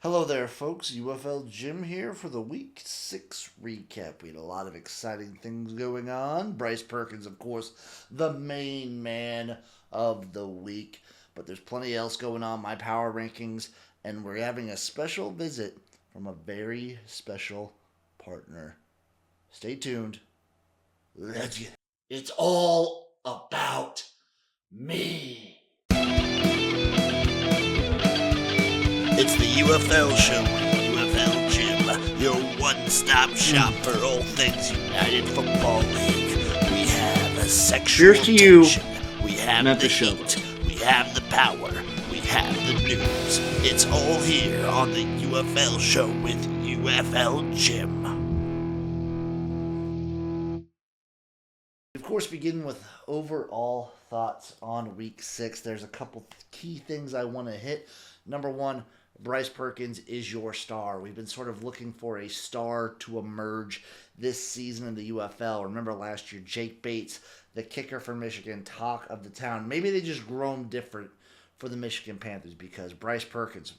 Hello there, folks. UFL Jim here for the Week 6 recap. We had a lot of exciting things going on. Bryce Perkins, of course, the main man of the week. But there's plenty else going on, my power rankings, and we're having a special visit from a very special partner. Stay tuned. Let's get it. It's all about me. It's the UFL show with UFL Jim, your one-stop shop for all things United Football League. We have a sexual Cheers to you. tension. We have Not the the show. heat. We have the power. We have the news. It's all here on the UFL show with UFL Jim. Of course, beginning with overall thoughts on Week 6, there's a couple key things I want to hit. Number one, Bryce Perkins is your star. We've been sort of looking for a star to emerge this season in the UFL. Remember last year, Jake Bates, the kicker for Michigan, talk of the town. Maybe they just grown different for the Michigan Panthers because Bryce Perkins,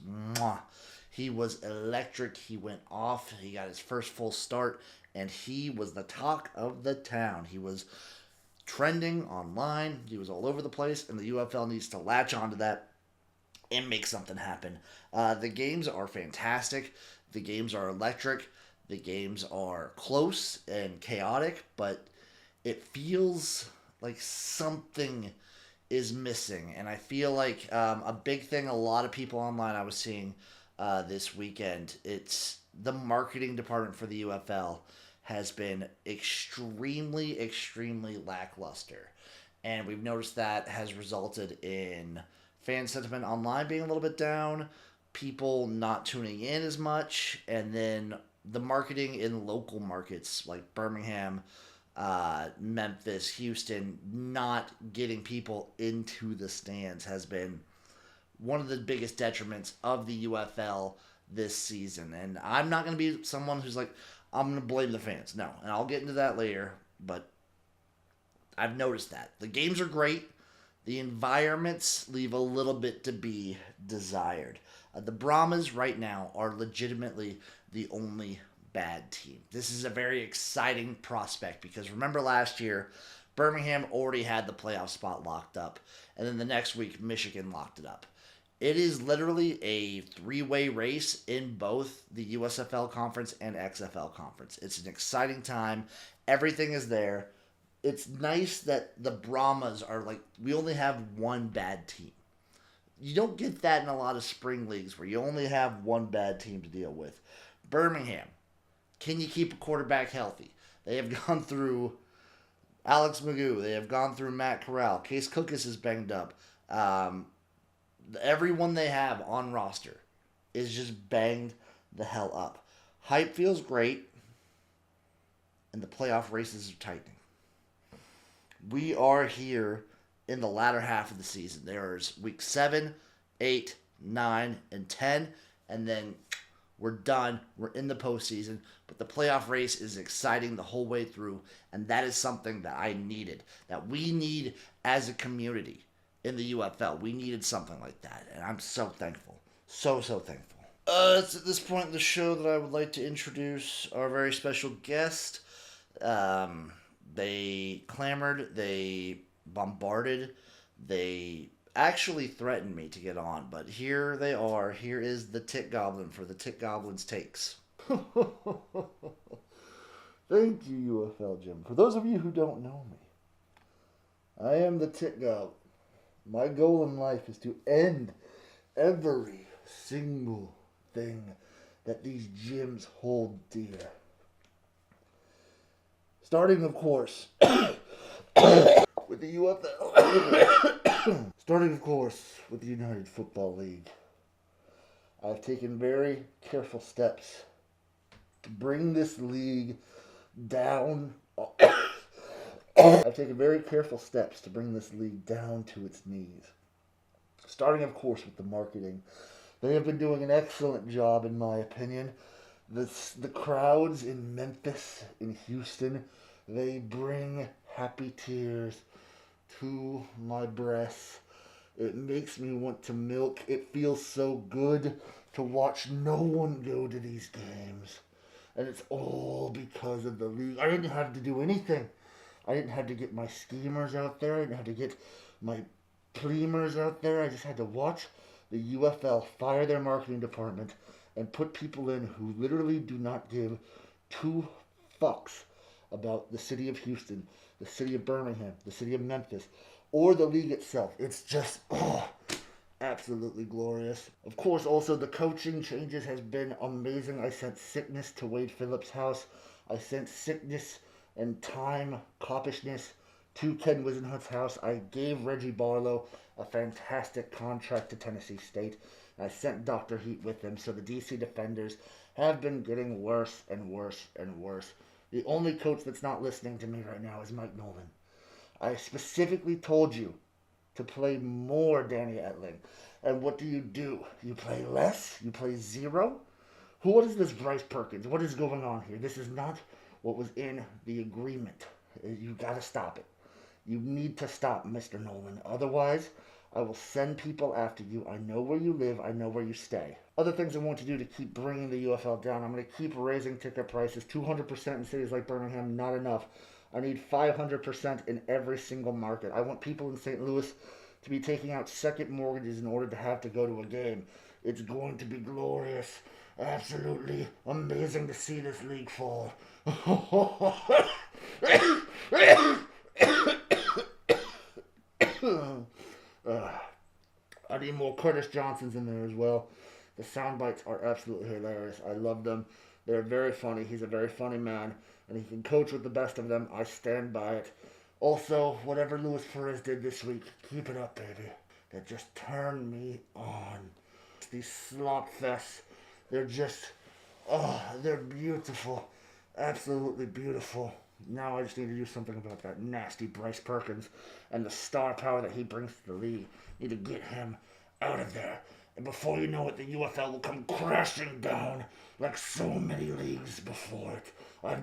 he was electric. He went off. He got his first full start, and he was the talk of the town. He was trending online. He was all over the place, and the UFL needs to latch onto that and make something happen. The games are fantastic. The games are electric. The games are close and chaotic, but it feels like something is missing. And I feel like a big thing a lot of people online I was seeing this weekend, it's the marketing department for the UFL has been extremely, extremely lackluster. And we've noticed that has resulted in fan sentiment online being a little bit down, people not tuning in as much, and then the marketing in local markets like Birmingham, Memphis, Houston, not getting people into the stands has been one of the biggest detriments of the UFL this season. And I'm not going to be someone who's like, I'm going to blame the fans. No, and I'll get into that later, but I've noticed that. The games are great. The environments leave a little bit to be desired. The Brahmas right now are legitimately the only bad team. This is a very exciting prospect because remember last year, Birmingham already had the playoff spot locked up, and then the next week, Michigan locked it up. It is literally a three-way race in both the USFL conference and XFL conference. It's an exciting time. Everything is there. It's nice that the Brahmas are like, we only have one bad team. You don't get that in a lot of spring leagues where you only have one bad team to deal with. Birmingham, can you keep a quarterback healthy? They have gone through Alex Magoo. They have gone through Matt Corral. Case Cookus is banged up. Everyone they have on roster is just banged the hell up. Hype feels great, and the playoff races are tightening. We are here in the latter half of the season. There's week 7, 8, 9, and 10, and then we're done. We're in the postseason, but the playoff race is exciting the whole way through, and that is something that I needed, that we need as a community in the UFL. We needed something like that, and I'm so thankful. So thankful. It's at this point in the show that I would like to introduce our very special guest. They clamored, they bombarded, they actually threatened me to get on, but here they are. Here is the Tit Goblin for the Tit Goblin's Takes. Thank you, UFL Jim. For those of you who don't know me, I am the Tit Goblin. My goal in life is to end every single thing that these gyms hold dear. Starting, of course, with the UFL. Starting, of course, with the United Football League. I've taken very careful steps to bring this league down. I've taken very careful steps to bring this league down to its knees. Starting, of course, with the marketing. They have been doing an excellent job, in my opinion. The crowds in Memphis, in Houston, they bring happy tears to my breast. It makes me want to milk. It feels so good to watch no one go to these games. And it's all because of the league. I didn't have to do anything. I didn't have to get my schemers out there. I didn't have to get my Pleamers out there. I just had to watch the UFL fire their marketing department and put people in who literally do not give two fucks about the city of Houston, the city of Birmingham, the city of Memphis, or the league itself. It's just, absolutely glorious. Of course, also the coaching changes has been amazing. I sent sickness to Wade Phillips' house. I sent sickness and time, coppishness to Ken Wisenhut's house. I gave Reggie Barlow a fantastic contract to Tennessee State. I sent Dr. Heat with him, so the DC Defenders have been getting worse and worse and worse. The only coach that's not listening to me right now is Mike Nolan. I specifically told you to play more Danny Etling. And what do? You play less? You play zero? What is this Bryce Perkins? What is going on here? This is not what was in the agreement. You gotta stop it. You need to stop, Mr. Nolan. Otherwise, I will send people after you. I know where you live. I know where you stay. Other things I want to do to keep bringing the UFL down. I'm going to keep raising ticket prices. 200% in cities like Birmingham, not enough. I need 500% in every single market. I want people in St. Louis to be taking out second mortgages in order to have to go to a game. It's going to be glorious. Absolutely amazing to see this league fall. I need more Curtis Johnsons in there as well. The sound bites are absolutely hilarious. I love them. They're very funny. He's a very funny man, and he can coach with the best of them. I stand by it. Also, whatever Luis Perez did this week, keep it up, baby. That just turned me on. These slop fests, they're just, they're beautiful. Absolutely beautiful. Now I just need to do something about that nasty Bryce Perkins and the star power that he brings to the league. Need to get him out of there. And before you know it, the UFL will come crashing down like so many leagues before it. I've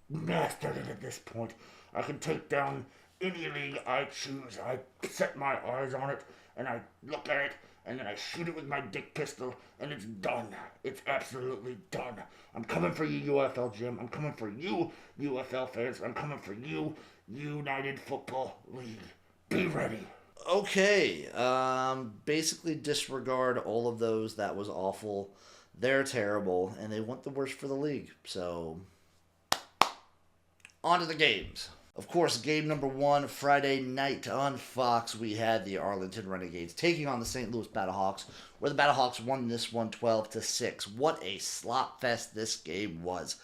mastered it at this point. I can take down any league I choose. I set my eyes on it, and I look at it, and then I shoot it with my dick pistol, and it's done. It's absolutely done. I'm coming for you, UFL Jim. I'm coming for you, UFL fans. I'm coming for you, United Football League. Be ready. Okay, basically disregard all of those. That was awful. They're terrible, and they want the worst for the league. So, on to the games. Of course, game number 1, Friday night on Fox, we had the Arlington Renegades taking on the St. Louis Battlehawks, where the Battlehawks won this one 12-6. What a slop fest this game was.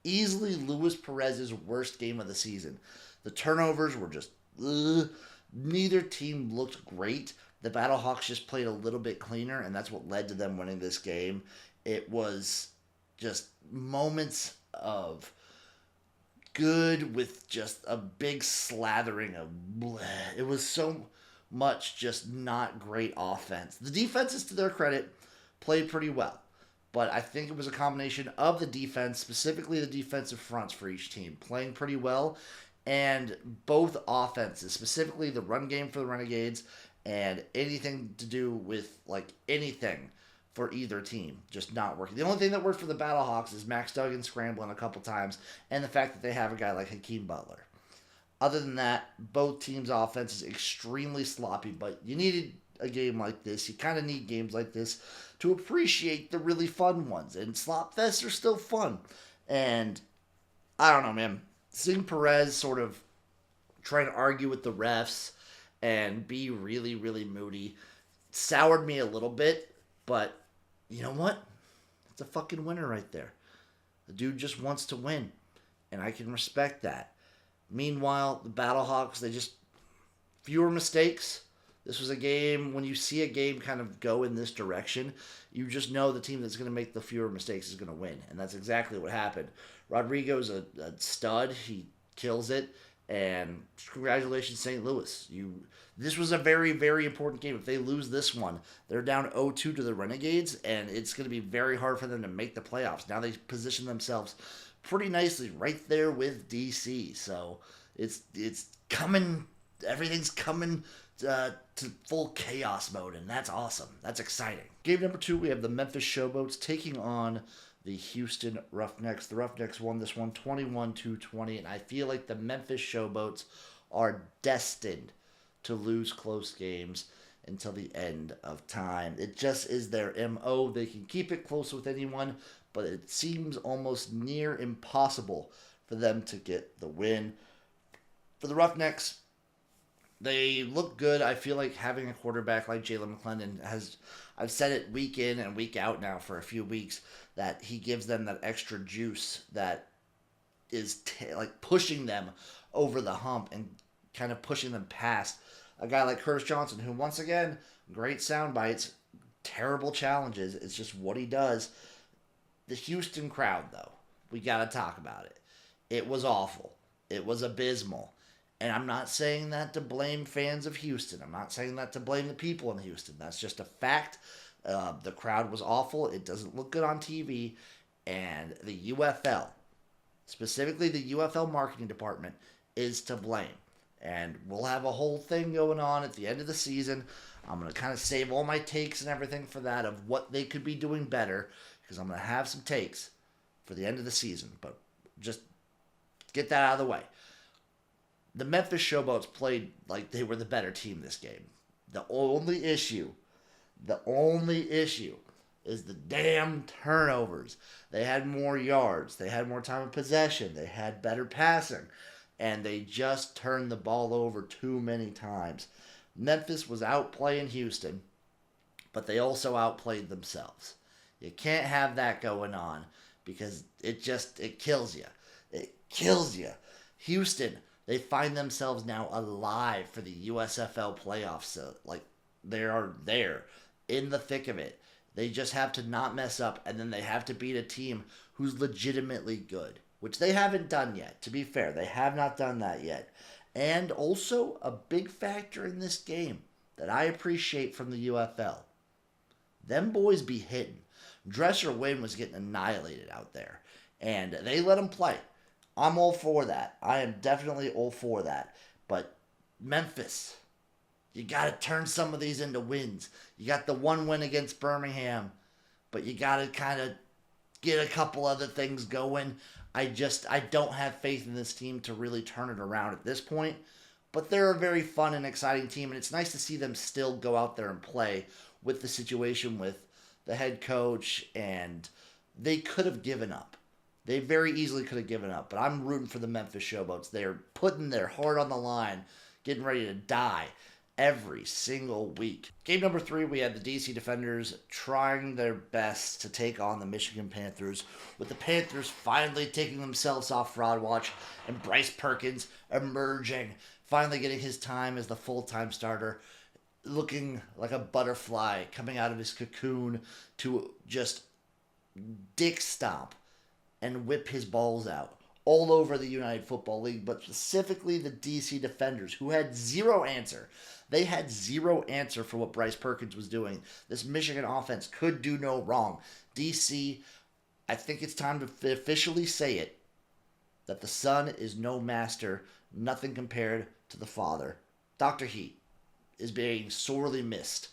Easily Luis Perez's worst game of the season. The turnovers were just, neither team looked great. The Battlehawks just played a little bit cleaner, and that's what led to them winning this game. It was just moments of good with just a big slathering of bleh. It was so much just not great offense. The defenses, to their credit, played pretty well. But I think it was a combination of the defense, specifically the defensive fronts for each team, playing pretty well, and both offenses, specifically the run game for the Renegades and anything to do with, like, anything for either team, just not working. The only thing that worked for the Battlehawks is Max Duggan scrambling a couple times and the fact that they have a guy like Hakeem Butler. Other than that, both teams' offense is extremely sloppy, but you needed a game like this. You kind of need games like this to appreciate the really fun ones, and slop fests are still fun. And I don't know, man. Seeing Perez sort of trying to argue with the refs and be really, really moody soured me a little bit, but you know what? It's a fucking winner right there. The dude just wants to win, and I can respect that. Meanwhile, the Battlehawks, they just fewer mistakes. This was a game, when you see a game kind of go in this direction, you just know the team that's going to make the fewer mistakes is going to win, and that's exactly what happened. Rodrigo's a stud. He kills it, and congratulations, St. Louis. This was a very, very important game. If they lose this one, they're down 0-2 to the Renegades, and it's going to be very hard for them to make the playoffs. Now they position themselves pretty nicely right there with DC. So it's coming. Everything's coming to full chaos mode, and that's awesome. That's exciting. Game number 2, we have the Memphis Showboats taking on the Houston Roughnecks. The Roughnecks won this one 21-20, and I feel like the Memphis Showboats are destined to lose close games until the end of time. It just is their MO. They can keep it close with anyone, but it seems almost near impossible for them to get the win. For the Roughnecks, they look good. I feel like having a quarterback like Jalen McClendon I've said it week in and week out now for a few weeks, that he gives them that extra juice that is like pushing them over the hump and kind of pushing them past a guy like Curtis Johnson, who, once again, great sound bites, terrible challenges. It's just what he does. The Houston crowd, though, we got to talk about it. It was awful. It was abysmal. And I'm not saying that to blame fans of Houston. I'm not saying that to blame the people in Houston. That's just a fact. The crowd was awful. It doesn't look good on TV. And the UFL, specifically the UFL marketing department, is to blame. And we'll have a whole thing going on at the end of the season. I'm going to kind of save all my takes and everything for that of what they could be doing better, because I'm going to have some takes for the end of the season. But just get that out of the way. The Memphis Showboats played like they were the better team this game. The only issue is the damn turnovers. They had more yards. They had more time of possession. They had better passing. And they just turned the ball over too many times. Memphis was outplaying Houston, but they also outplayed themselves. You can't have that going on, because it kills you. It kills you. Houston, they find themselves now alive for the USFL playoffs. So, like, they are there in the thick of it. They just have to not mess up, and then they have to beat a team who's legitimately good, which they haven't done yet. To be fair, they have not done that yet. And also, a big factor in this game that I appreciate from the UFL, them boys be hitting. Dresser Wynn was getting annihilated out there, and they let him play. I'm all for that. I am definitely all for that. But Memphis, you got to turn some of these into wins. You got the one win against Birmingham, but you got to kind of get a couple other things going. I don't have faith in this team to really turn it around at this point. But they're a very fun and exciting team, and it's nice to see them still go out there and play with the situation with the head coach, and they could have given up. They very easily could have given up, but I'm rooting for the Memphis Showboats. They're putting their heart on the line, getting ready to die every single week. Game number 3, we had the DC Defenders trying their best to take on the Michigan Panthers, with the Panthers finally taking themselves off fraud watch and Bryce Perkins emerging, finally getting his time as the full-time starter, looking like a butterfly coming out of his cocoon to just dick stomp and whip his balls out all over the United Football League, but specifically the DC Defenders, who had zero answer. They had zero answer for what Bryce Perkins was doing. This Michigan offense could do no wrong. DC, I think it's time to officially say it, that the son is no master, nothing compared to the father. Dr. Heat is being sorely missed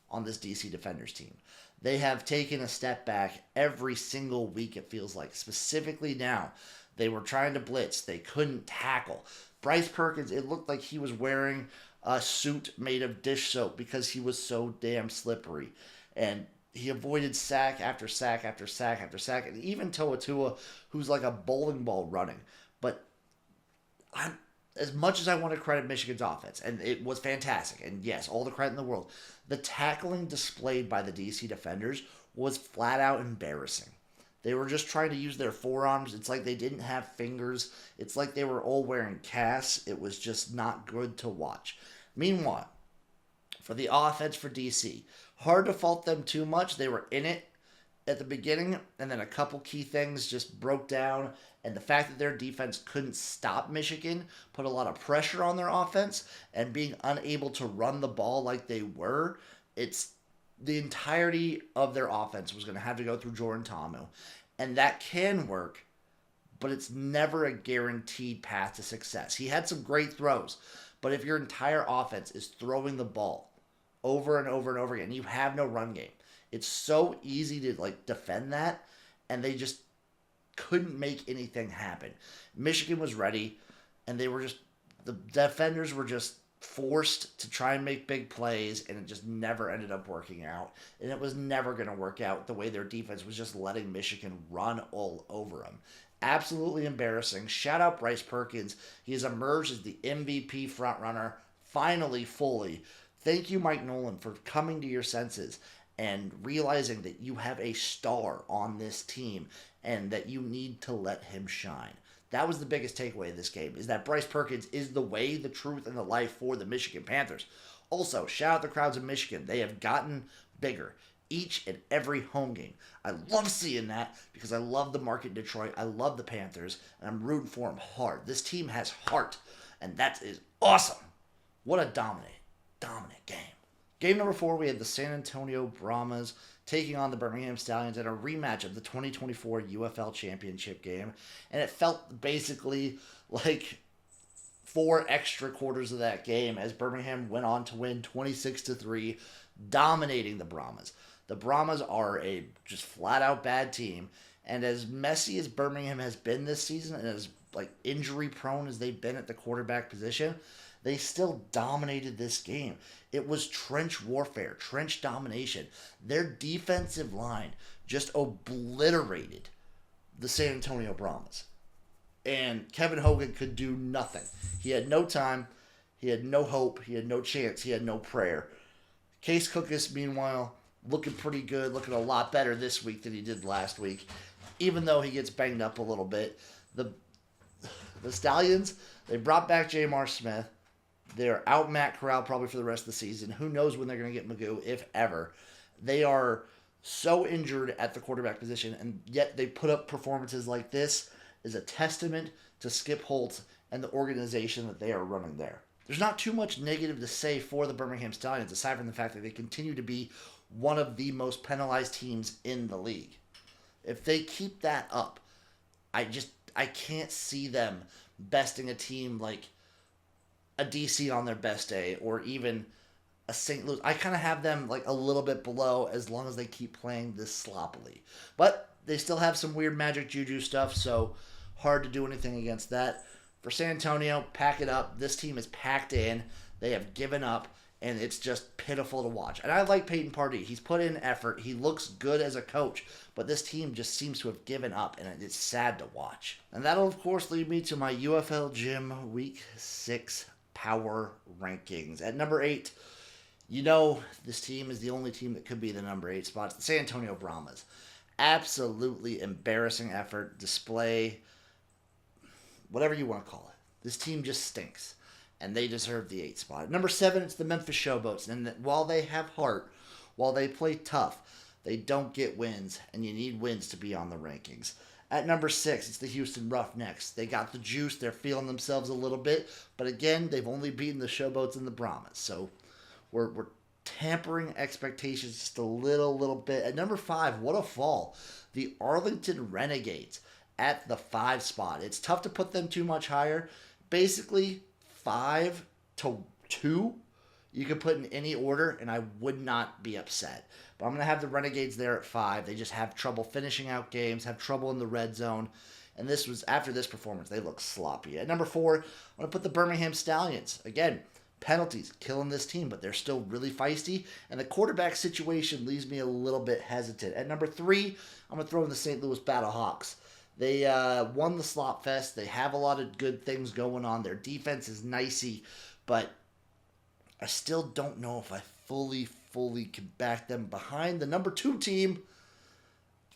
on this DC Defenders team. They have taken a step back every single week, it feels like. Specifically now, they were trying to blitz. They couldn't tackle. Bryce Perkins, it looked like he was wearing a suit made of dish soap because he was so damn slippery. And he avoided sack after sack after sack after sack. And even Toa Tua, who's like a bowling ball running. But as much as I want to credit Michigan's offense, and it was fantastic, and yes, all the credit in the world, the tackling displayed by the DC Defenders was flat out embarrassing. They were just trying to use their forearms. It's like they didn't have fingers. It's like they were all wearing casts. It was just not good to watch. Meanwhile, for the offense for DC, hard to fault them too much. They were in it at the beginning, and then a couple key things just broke down. And the fact that their defense couldn't stop Michigan put a lot of pressure on their offense, and being unable to run the ball like they were, it's the entirety of their offense was going to have to go through Jordan Ta'amu. And that can work, but it's never a guaranteed path to success. He had some great throws, But if your entire offense is throwing the ball over and over and over again, you have no run game. It's so easy to like defend that, and they just couldn't make anything happen. Michigan was ready, and the defenders were just forced to try and make big plays, and it just never ended up working out. And it was never going to work out the way their defense was just letting Michigan run all over them. Absolutely embarrassing. Shout out Bryce Perkins. He has emerged as the MVP frontrunner, finally, fully. Thank you, Mike Nolan, for coming to your senses and realizing that you have a star on this team and that you need to let him shine. That was the biggest takeaway of this game, is that Bryce Perkins is the way, the truth, and the life for the Michigan Panthers. Also, shout out the crowds of Michigan. They have gotten bigger each and every home game. I love seeing that because I love the market in Detroit. I love the Panthers, and I'm rooting for them hard. This team has heart, and that is awesome. What a dominant game. Game number 4, we had the San Antonio Brahmas taking on the Birmingham Stallions in a rematch of the 2024 UFL Championship game. And it felt basically like 4 extra quarters of that game as Birmingham went on to win 26-3, dominating the Brahmas. The Brahmas are a just flat-out bad team. And as messy as Birmingham has been this season and as like injury-prone as they've been at the quarterback position, they still dominated this game. It was trench warfare, trench domination. Their defensive line just obliterated the San Antonio Brahmas. And Kevin Hogan could do nothing. He had no time. He had no hope. He had no chance. He had no prayer. Case Cookus, meanwhile, looking pretty good, looking a lot better this week than he did last week, even though he gets banged up a little bit. The Stallions, they brought back Jamar Smith. They're out Matt Corral probably for the rest of the season. Who knows when they're going to get Magoo, if ever. They are so injured at the quarterback position, and yet they put up performances like this is a testament to Skip Holtz and the organization that they are running there. There's not too much negative to say for the Birmingham Stallions, aside from the fact that they continue to be one of the most penalized teams in the league. If they keep that up, I can't see them besting a team like a DC on their best day, or even a St. Louis. I kind of have them like a little bit below as long as they keep playing this sloppily. But they still have some weird magic juju stuff, so hard to do anything against that. For San Antonio, pack it up. This team is packed in. They have given up, and it's just pitiful to watch. And I like Peyton Pardee. He's put in effort. He looks good as a coach, but this team just seems to have given up, and it's sad to watch. And that'll, of course, lead me to my UFL Jim Week 6 power rankings. At number 8, you know this team is the only team that could be the number 8 spot. It's the San Antonio Brahmas. Absolutely embarrassing effort, display, whatever you want to call it. This team just stinks, and they deserve the 8 spot. At number 7, it's the Memphis Showboats. And while they have heart, while they play tough, they don't get wins, and you need wins to be on the rankings. At number 6, it's the Houston Roughnecks. They got the juice. They're feeling themselves a little bit. But again, they've only beaten the Showboats and the Brahmas. So we're tampering expectations just a little bit. At number 5, what a fall. The Arlington Renegades at the 5 spot. It's tough to put them too much higher. Basically, 5 to 2, you could put in any order, and I would not be upset. But I'm going to have the Renegades there at 5. They just have trouble finishing out games, have trouble in the red zone. And this was, after this performance, they look sloppy. At number 4, I'm going to put the Birmingham Stallions. Again, penalties killing this team, but they're still really feisty. And the quarterback situation leaves me a little bit hesitant. At number 3, I'm going to throw in the St. Louis Battlehawks. They won the Slop Fest. They have a lot of good things going on. Their defense is nicey, but I still don't know if I fully can back them behind the number 2 team.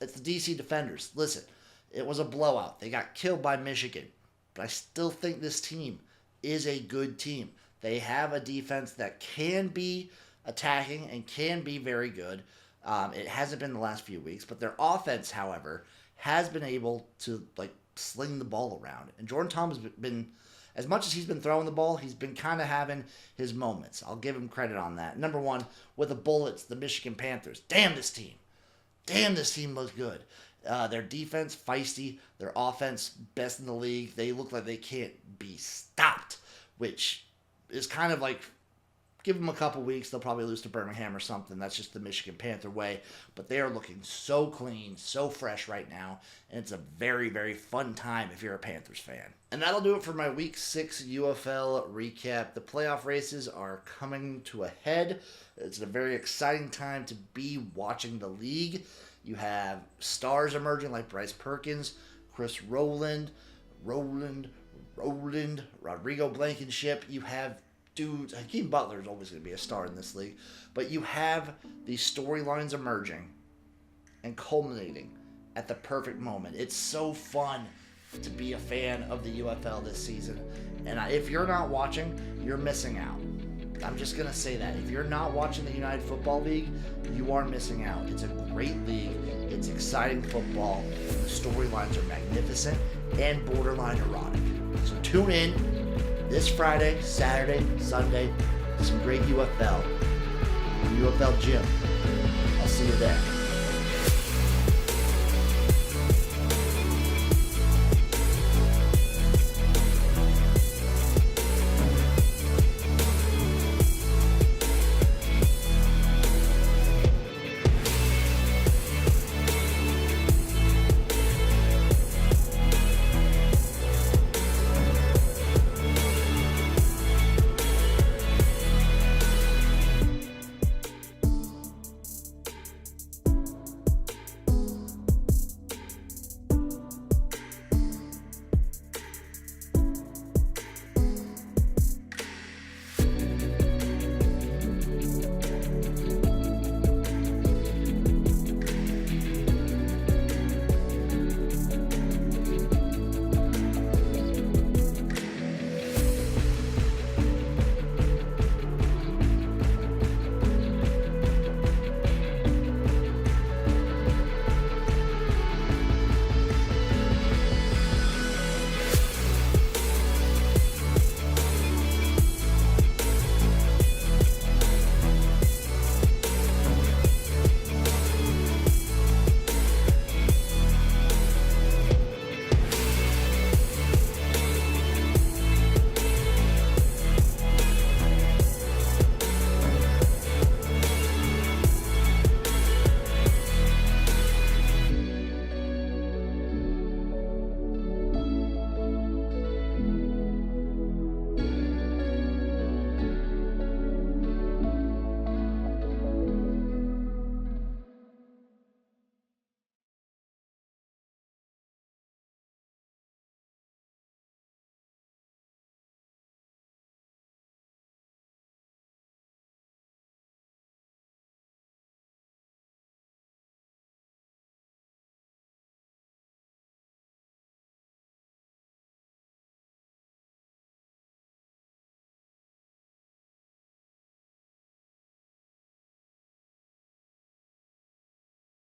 It's the DC Defenders. Listen, it was a blowout. They got killed by Michigan, but I still think this team is a good team. They have a defense that can be attacking and can be very good. It hasn't been the last few weeks, but their offense, however, has been able to like sling the ball around. And Jordan Thomas has been, as much as he's been throwing the ball, he's been kind of having his moments. I'll give him credit on that. Number 1, with the Bullets, the Michigan Panthers. Damn this team. Damn, this team looks good. Their defense, feisty. Their offense, best in the league. They look like they can't be stopped, which is kind of like, give them a couple weeks, they'll probably lose to Birmingham or something. That's just the Michigan Panther way. But they are looking so clean, so fresh right now, and it's a very, very fun time if you're a Panthers fan. And that'll do it for my Week 6 UFL recap. The playoff races are coming to a head. It's a very exciting time to be watching the league. You have stars emerging like Bryce Perkins, Chris Rowland, Rodrigo Blankenship. You have dudes. Hakeem Butler is always going to be a star in this league. But you have these storylines emerging and culminating at the perfect moment. It's so fun to be a fan of the UFL this season. And if you're not watching, you're missing out. I'm just going to say that. If you're not watching the United Football League, you are missing out. It's a great league. It's exciting football. The storylines are magnificent and borderline erotic. So tune in this Friday, Saturday, Sunday, some great UFL. UFL Jim. I'll see you there.